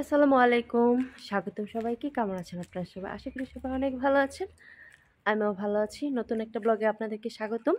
আসসালামু আলাইকুম। স্বাগতম সবাইকে। কেমন আছেন আপনারা সবাই? আশা করি সবাই অনেক ভালো আছেন। আমিও ভালো আছি। নতুন একটা ব্লগে আপনাদেরকে স্বাগতম।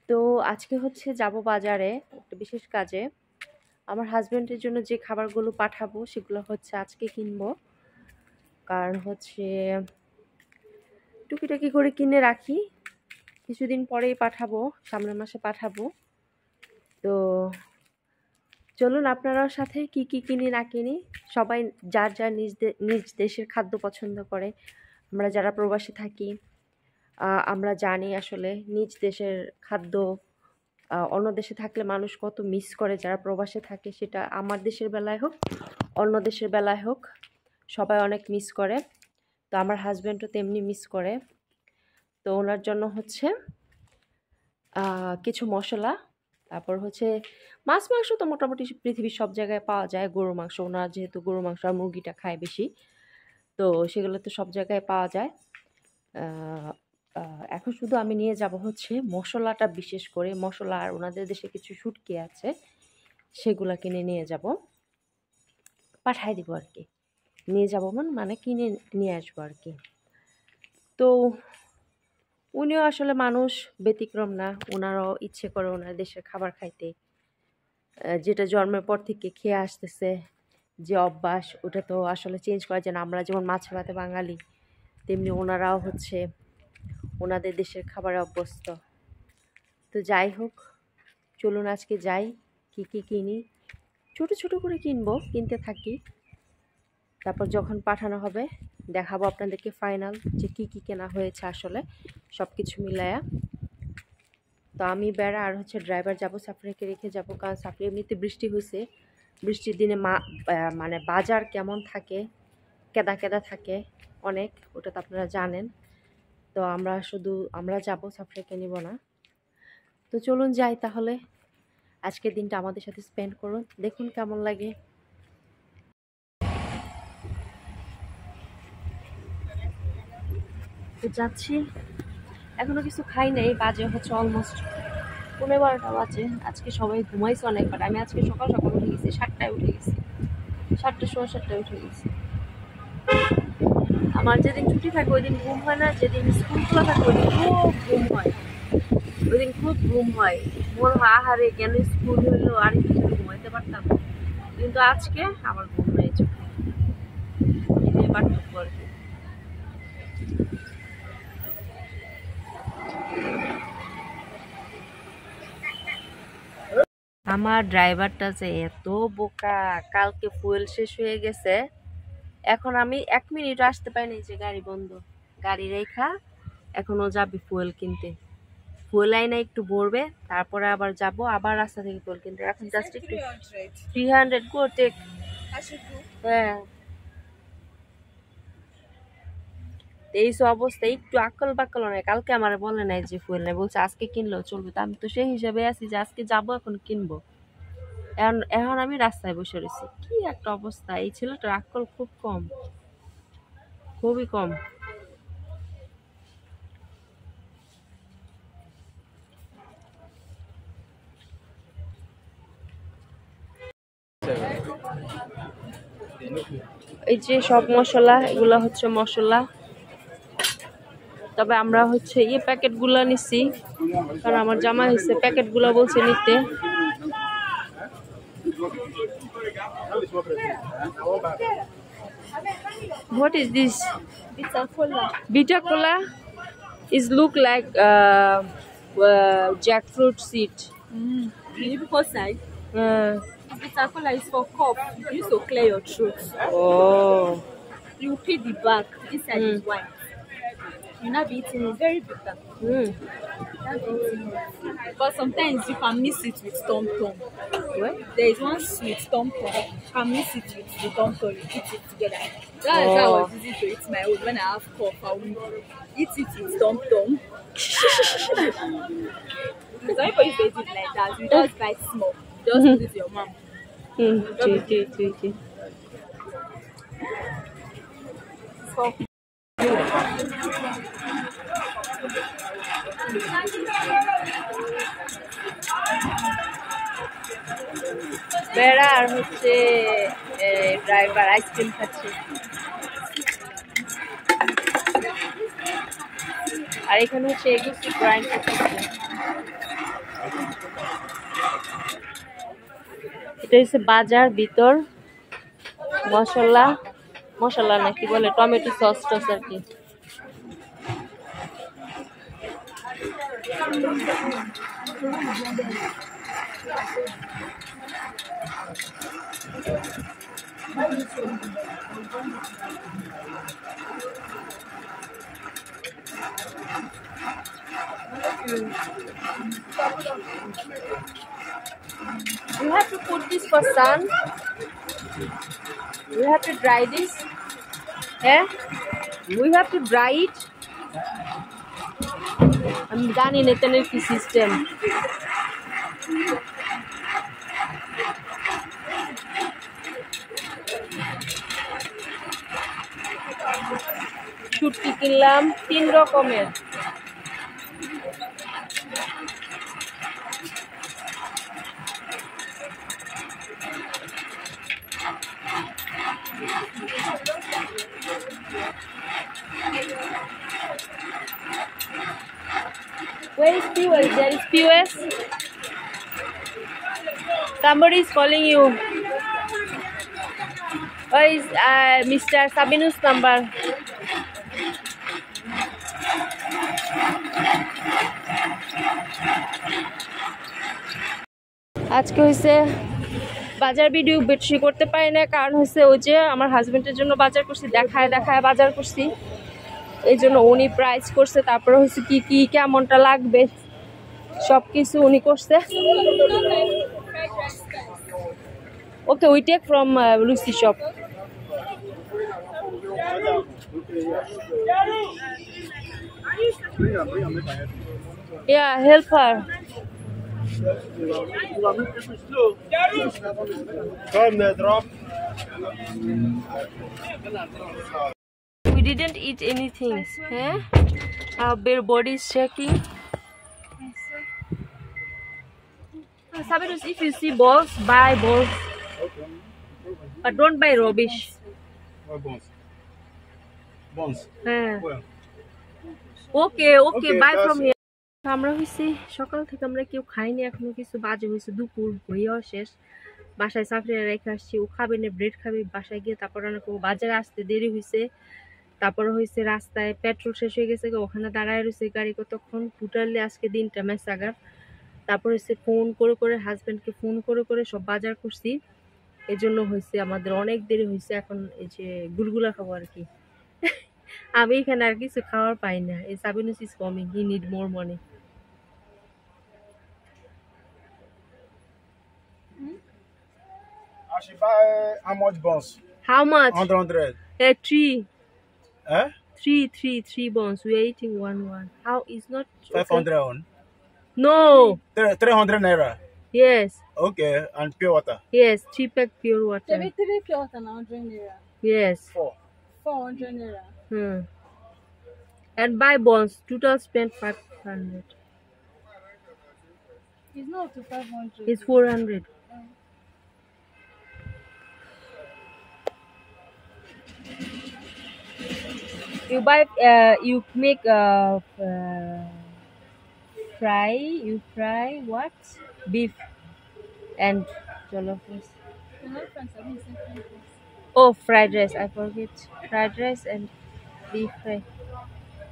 তো আজকে হচ্ছে যাব বাজারে একটা বিশেষ কাজে। আমার হাসব্যান্ডের জন্য যে খাবারগুলো পাঠাবো সেগুলো হচ্ছে আজকে কিনবো। কারণ হচ্ছে টুকিটাকি করে কিনে রাখি। কিছুদিন পরেই পাঠাবো, সামনের মাসে পাঠাবো। তো চলুন আপনারাও সাথে কি কিনি না কিনি সবাই যার যার নিজ দেশের খাদ্য পছন্দ করে। আমরা যারা প্রবাসে থাকি আমরা জানি আসলে নিজ দেশের খাদ্য অন্য দেশে থাকলে মানুষ কত মিস করে। যারা প্রবাসে থাকে সেটা আমার দেশের বেলায় হোক অন্য দেশের বেলায় হোক সবাই অনেক মিস করে। তো আমার হাজব্যান্ডও তেমনি মিস করে। তো ওনার জন্য হচ্ছে কিছু মশলা, তারপর হচ্ছে মাছ মাংস তো মোটামুটি পৃথিবীর সব জায়গায় পাওয়া যায়। গরু মাংস ওনার যেহেতু গরু মাংস আর মুরগিটা খায় বেশি, তো সেগুলো তো সব জায়গায় পাওয়া যায়। এখন শুধু আমি নিয়ে যাব হচ্ছে মশলাটা, বিশেষ করে মশলা। আর ওনাদের দেশে কিছু শুটকি আছে, সেগুলা কিনে নিয়ে যাব, পাঠাই দিব আর কি। নিয়ে যাব মানে কিনে নিয়ে আসবো আর কি। তো উনিও আসলে মানুষ, ব্যতিক্রম না। ওনারাও ইচ্ছে করে ওনার দেশের খাবার খাইতে, যেটা জন্মের পর থেকে খেয়ে আসতেছে যে অভ্যাস, ওটা তো আসলে চেঞ্জ করা যায় না। আমরা যেমন মাছ ভাতে বাঙালি, তেমনি ওনারাও হচ্ছে ওনাদের দেশের খাবারে অভ্যস্ত। তো যাই হোক, চলুন আজকে যাই, কি কিনি। ছোট ছোট করে কিনতে থাকি, তারপর যখন পাঠানো হবে দেখাবো আপনাদেরকে ফাইনাল যে কি কেনা হয়েছে আসলে সব কিছু মিলায়া। তো আমি বেড়া আর হচ্ছে ড্রাইভার যাব, সাফরিকে রেখে যাব। কারণ সাফরি এমনিতে বৃষ্টি হয়েছে, বৃষ্টির দিনে মানে বাজার কেমন থাকে, কেদা কেদা থাকে অনেক, ওটা তো আপনারা জানেন। তো আমরা যাব, সাফরিকে নিব না। তো চলুন যাই তাহলে, আজকের দিনটা আমাদের সাথে স্পেন্ড করুন, দেখুন কেমন লাগে। তো যাচ্ছি, এখনো কিছু খাই নাই, বাজে হচ্ছে অলমোস্ট 11:30 বাজে। আজকে সবাই ঘুমাইছে অনেকবার। আমি আজকে সকাল সকাল উঠে গেছি, 7টায় উঠে গেছি, 7টা, 7:30 উঠে গেছি। আমার যেদিন ছুটি থাকে ওই দিন ঘুম হয় না, যেদিন স্কুল খোলা থাকে ওই দিন খুব ঘুম হয়। মনে হয় আহারে কেন স্কুল হইলো, আর একটু ঘুমাইতে পারতাম। কিন্তু আজকে আমার ঘুম নেই চোখে, এটাই পার্থক্য আর কি। আমার ড্রাইভারটা যে এত বোকা, কালকে ফুয়েল শেষ হয়ে গেছে, এখন আমি 1 মিনিট আসতে পারিনি, যে গাড়ি বন্ধ, গাড়ি রেখা এখনো যাবে ফুয়েল কিনতে। ফুয়েল আইনা একটু ভরবে, তারপরে আবার যাব, আবার রাস্তা থেকে ফুয়েল কিনতে। এখন জাস্ট একটু 300 গো টেক। হ্যাঁ, এই অবস্থা, একটু আকল বাকল নাই। কালকে আমার বলে নাই যে ফুয়েল নাই, বলছে আজকে কিনলেও চলবে। তা আমি তো সেই হিসাবে আছি যে আজকে যাবো, এখন কিনবো। এখন আমি রাস্তায় বসে রয়েছি, কি একটা অবস্থা। এই ছেলেটার আকল খুব কম, খুবই কম। এই যে সব মশলা, এগুলা হচ্ছে মশলা। তবে আমরা হচ্ছে প্যাকেটগুলা নিচ্ছি, কারণ আমার জামা হয়েছে প্যাকেটগুলা বলছে নিতে। What is this? Bitter cola is look like jackfruit seed. Because bitter cola is for cough. You use to clear your throat. Oh. You peel the back. This side is white. You not be eating it. Very bitter. But sometimes you can mix it with tom tom. What? There is one sweet tom tom. You can mix it with the tom tom. You eat it together. That is how I was using to eat my own when I have cough. I will eat it with tom tom. Some people used to eat it like that. You just bite small. Just put it in your mouth. বেড়া আর হচ্ছে driver ice cream খাচ্ছে। আর এখানে হচ্ছে এগুলো grind করতেছে। এটা হচ্ছে বাজার ভিতর মশলা মশলা না কি বলে টমেটো সস টস আর কি। You have to put this for sun. We have to dry this. Yeah, we have to dry it. আমি জানি না এখানের কি সিস্টেম। শুটকি কিনলাম 3 রকমের। Where is POS? There is POS. Somebody is calling you. Where is Mr. Sabinus number? আজকে হয়েছে বাজার ভিডিও বেশি করতে পারি না, কারণ হচ্ছে ওই যে আমার হাজবেন্ডের জন্য বাজার করছি, দেখায় দেখায় বাজার করছি, এই জন্য উনি প্রাইস করছে, তারপরে হচ্ছে কি কি কেমনটা লাগবে সব কিছু উনি করছে। Okay, we take from Lucy shop. Yeah, help her. Come there, drop. We didn't eat anything. Eh? Our bare body is shaking. Sabinus, if you see balls, buy balls. But don't buy rubbish. What bones? Bones. Well, Okay, Okay, buy that's from here. আমরা হইছি সকাল থেকে আমরা কেউ খাইনি, এখনো কিছু বাজে হয়েছে দুপুর হইয়াও শেষ। বাসায় চাকরিরা রেখে আসছি, ও খাবে না, ব্রেড খাবে, বাসায় গিয়ে তারপর রান্না করবো। বাজারে আসতে দেরি হয়েছে, তারপরে হয়েছে রাস্তায় পেট্রোল শেষ হয়ে গেছে, ওখানে দাঁড়ায় রয়েছে গাড়ি কতক্ষণ, টোটালি আজকে দিনটা মেসাগার। তারপর হচ্ছে ফোন করে করে হাজব্যান্ডকে ফোন করে করে সব বাজার করছি, এই জন্য হয়েছে আমাদের অনেক দেরি হয়েছে। এখন এই যে গুলগুলা খাবো আর কি। আমি এখানে আর কিছু খাওয়ার পাই না। এই সাবিনুস is coming, he need more money. I should buy how much bones? How much? 100. Three. Eh? Three bones. We are eating one. How is not okay? 500 on. No. 300 naira. Yes. Okay, and pure water. Yes. 3 pack pure water. Maybe 3 pure water now 100 naira. Yes. 400 naira. And buy bones. Total spend 500. It's not up to 500. It's 400. You buy. You make fry. You fry what? Beef and jollof rice. My friends have been saying friends. Oh, fried rice. I forget. Fried rice and beef fry.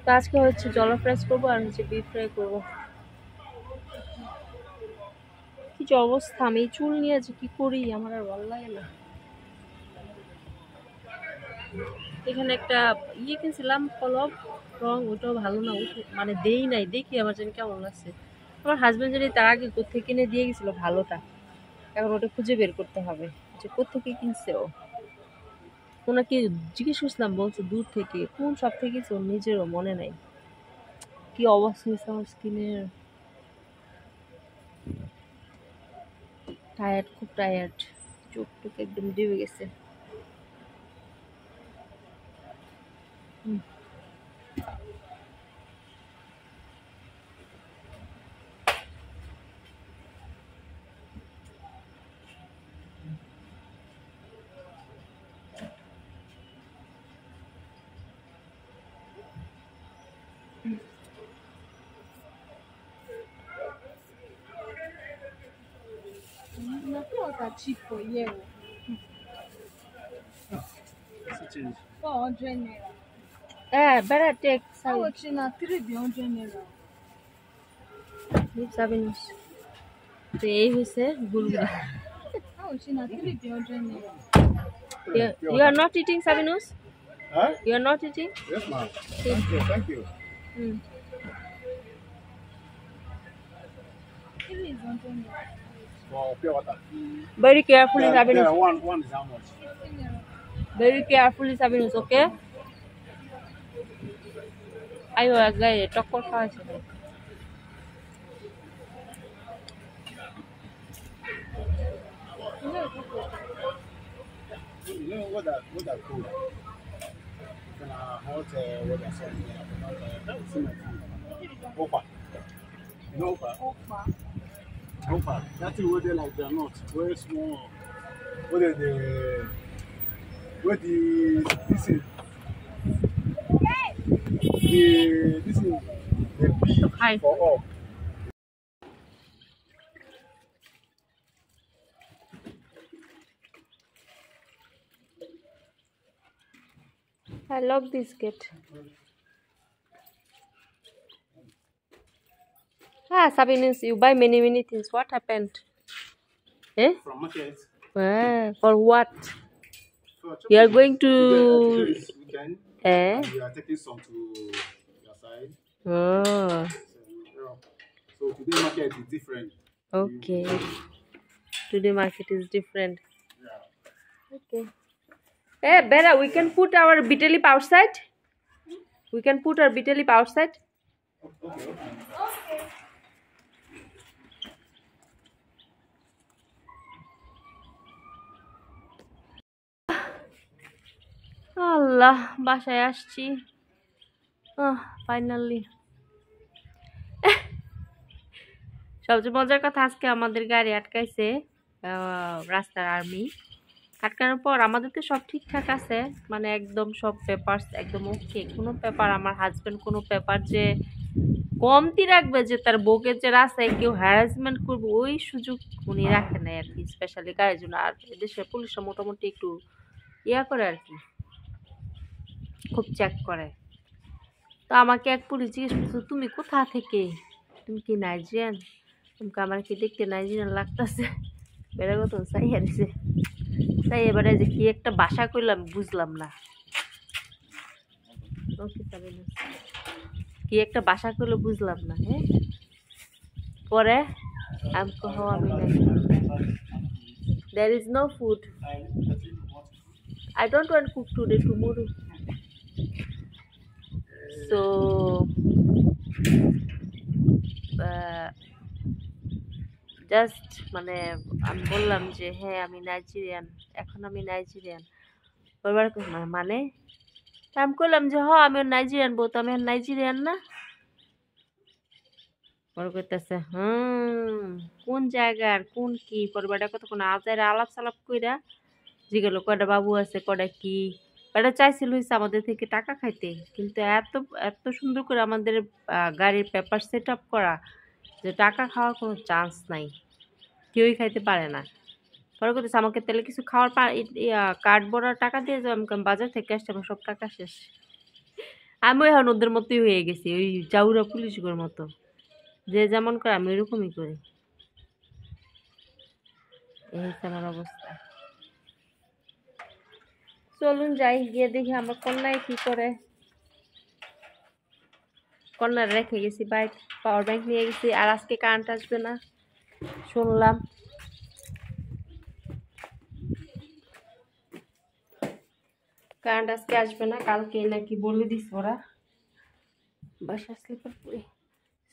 তো আজকে হচ্ছে জলফ rice করবো আর হচ্ছে beef fry করবো। কি যে অবস্থা, আমি এই চুল নিয়ে যে কি করি আমার আর ভালো লাগে না। এখানে একটা ইয়ে কিনছিলাম কলম রং, ওটাও ভালো না, মানে দেই নাই, দেখি আমার যেন কেমন লাগছে। আমার হাজবেন্ড যদি তার আগে কোথেকে কিনে দিয়ে গেছিল ভালোটা, এখন ওটা খুঁজে বের করতে হবে যে কোথেকে কিনছে ও। ওনাকে জিজ্ঞেস করছিলাম, বলছে দূর থেকে। কোন সব থেকে ওর নিজেরও মনে নাই। কি অবস্থা হয়েছে আমার স্কিনের, টায়ার্ড, খুব টায়ার্ড, চোখ টুক একদম ডুবে গেছে। water cheap for here. It's change. 400 naira. better take How Sabi. much na 300 naira? Leave Sabinus. তো এই হয়েছে গুলগুলা। How much na 300 naira? You are not eating Sabinus? Huh? You are not eating? Yes, ma'am. Thank you. Thank you. Hmm. 300 naira. For pure water. Very carefully Sabinus. One is how much? 15 naira. Very carefully Sabinus, okay? Ayo এক গায়ে টক্কর খাওয়াছে। You know what that cool? Can hot weather something that will see my food. Opa. You know Opa? Okpa. Opa. That thing where they like they're not very small. Where this is the bee Hi. for all. I love this gate. Sabinus, you buy many things. What happened? Eh? From market. For what? So You are going to. today is weekend. Eh? We are taking some to your side. Oh, So today market is different. okay. Today market is different. Yeah. Okay. Hey, Bella, we can put our bitter leaf outside. We can put our bitter leaf outside. আল্লাহ বাসায় আসছি finally সবচেয়ে মজার কথা আজকে আমাদের গাড়ি আটকাইছে রাস্তার army আটকানোর পর আমাদের তো সব ঠিকঠাক আছে মানে একদম সব পেপারস একদম ওকে কোনো পেপার আমার হাজবেন্ড কোনো পেপার যে কমতি রাখবে যে তার বউকে যে রাস্তায় কেউ হ্যারাসমেন্ট করবে ওই সুযোগ উনি রাখে না আর কি স্পেশালি গাড়ির জন্য আর দেশের পুলিশরা মোটামুটি একটু ইয়া করে আর কি খুব চেক করে তো আমাকে এক পুলিশ জিজ্ঞেস করছে তুমি কোথা থেকে তুমি কি নাইজেরিয়ান তোমাকে আমার কি দেখতে নাইজেরিয়ান লাগতেছে বেড়ে কত চাই হারিয়েছে তাই এবারে যে কি একটা বাসা করলাম বুঝলাম না কি একটা বাসা করলো বুঝলাম না হ্যাঁ পরে আমি there is no food I don't want to cook today tomorrow so just মানে আমি বললাম যে হ্যাঁ আমি নাইজেরিয়ান এখন আমি নাইজেরিয়ান বলবার মানে আমি করলাম যে হ্যাঁ আমি নাইজেরিয়ান বউ তো আমি নাইজেরিয়ান না পরে করতেছে কোন জায়গার কোন কি পরিবারটা কতক্ষণ আজারে আলাপ সালাপ কইরা জিগেলো কয়টা বাবু আছে কয়টা কি এটা চাইছিল হয়েছে আমাদের থেকে টাকা খাইতে কিন্তু এত এত সুন্দর করে আমাদের গাড়ির পেপার সেট আপ করা যে টাকা খাওয়ার কোনো চান্স নাই কেউই খাইতে পারে না পরে করতেছে আমাকে তাহলে কিছু খাওয়ার কার্ড বড়ার টাকা দিয়ে যাবো আমি বাজার থেকে আসছি আমার সব টাকা শেষ আমি এখন ওদের মতোই হয়ে গেছি ওই জাউরা পুলিশগুলোর মতো যে যেমন করে আমি এরকমই করি এই হচ্ছে আমার অবস্থা চলুন যাই গিয়ে দেখি আমার কন্যায় কি করে কন্যার রেখে গেছি বাইক পাওয়ার ব্যাংক নিয়ে গেছি আর আজকে কারেন্ট আসবে না শুনলাম কারেন্ট আজকে আসবে না কালকে নাকি বলে দিস ওরা বাসা স্লিপার পরে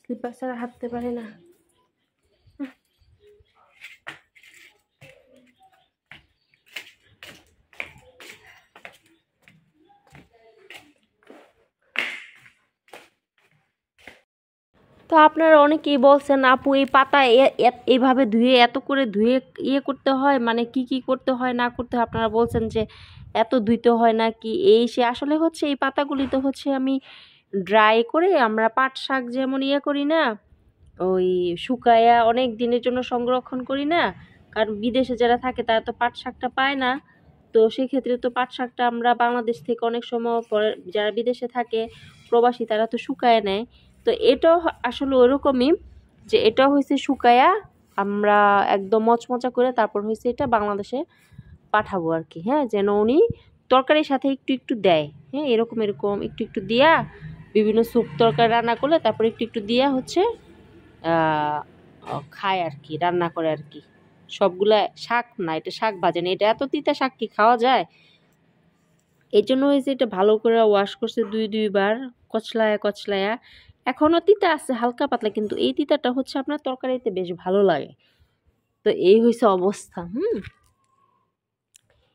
স্লিপার ছাড়া হাঁটতে পারে না তো আপনারা অনেকেই বলছেন আপু এই পাতা এইভাবে ধুয়ে এত করে ধুয়ে ইয়ে করতে হয় মানে কি করতে হয় না করতে হয় আপনারা বলছেন যে এত ধুইতে হয় না কি এই সে আসলে হচ্ছে এই পাতাগুলি তো হচ্ছে আমি ড্রাই করে আমরা পাট শাক যেমন ইয়ে করি না ওই শুকায়া অনেক দিনের জন্য সংরক্ষণ করি না কারণ বিদেশে যারা থাকে তারা তো পাট শাকটা পায় না। তো সেক্ষেত্রে তো পাট শাকটা আমরা বাংলাদেশ থেকে অনেক সময় পরে যারা বিদেশে থাকে প্রবাসী তারা তো শুকায় নেয়। তো এটাও আসলে ওরকমই, যে এটাও হয়েছে শুকায়া আমরা একদম মচমচা করে তারপর হয়েছে এটা বাংলাদেশে পাঠাবো আর কি। হ্যাঁ, যেন উনি তরকারির সাথে একটু একটু দেয়। হ্যাঁ, এরকম এরকম একটু একটু দিয়া বিভিন্ন স্যুপ তরকারি রান্না করলে তারপর একটু একটু দিয়া হচ্ছে খায় আর কি, রান্না করে আর কি। সবগুলা শাক না, এটা শাক ভাজে না, এটা এত তিতা শাক কি খাওয়া যায়? এই জন্য হয়েছে এটা ভালো করে ওয়াশ করছে 2-2 বার কচলায়া কচলায়া। এখনো তিতা আছে হালকা পাতলা, কিন্তু এই তিতাটা হচ্ছে আপনার তরকারিতে বেশ ভালো লাগে। তো এই হয়েছে অবস্থা।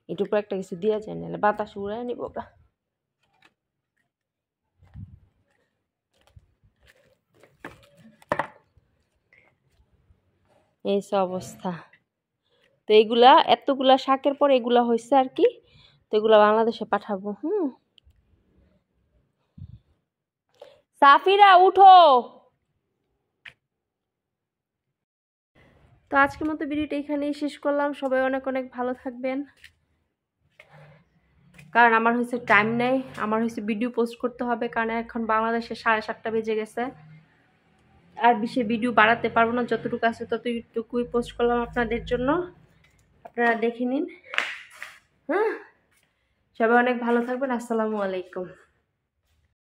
এটার উপর একটা কিছু দেওয়া যায়, নাহলে বাতাস উড়ায় নিব গা। এই অবস্থা। তো এইগুলা এতগুলা শাকের পর এগুলা হয়েছে আর কি। তো এগুলা বাংলাদেশে পাঠাবো। সাফিরা উঠো। তো আজকের মতো ভিডিওটা এখানেই শেষ করলাম। সবাই অনেক অনেক ভালো থাকবেন, কারণ আমার হয়েছে টাইম নেই, আমার হয়েছে ভিডিও পোস্ট করতে হবে, কারণ এখন বাংলাদেশে 7:30 বেজে গেছে। আর বেশি ভিডিও বাড়াতে পারবো না, যতটুকু আছে ততটুকুই পোস্ট করলাম আপনাদের জন্য, আপনারা দেখে নিন। হ্যাঁ, সবাই অনেক ভালো থাকবেন। আসসালামু আলাইকুম।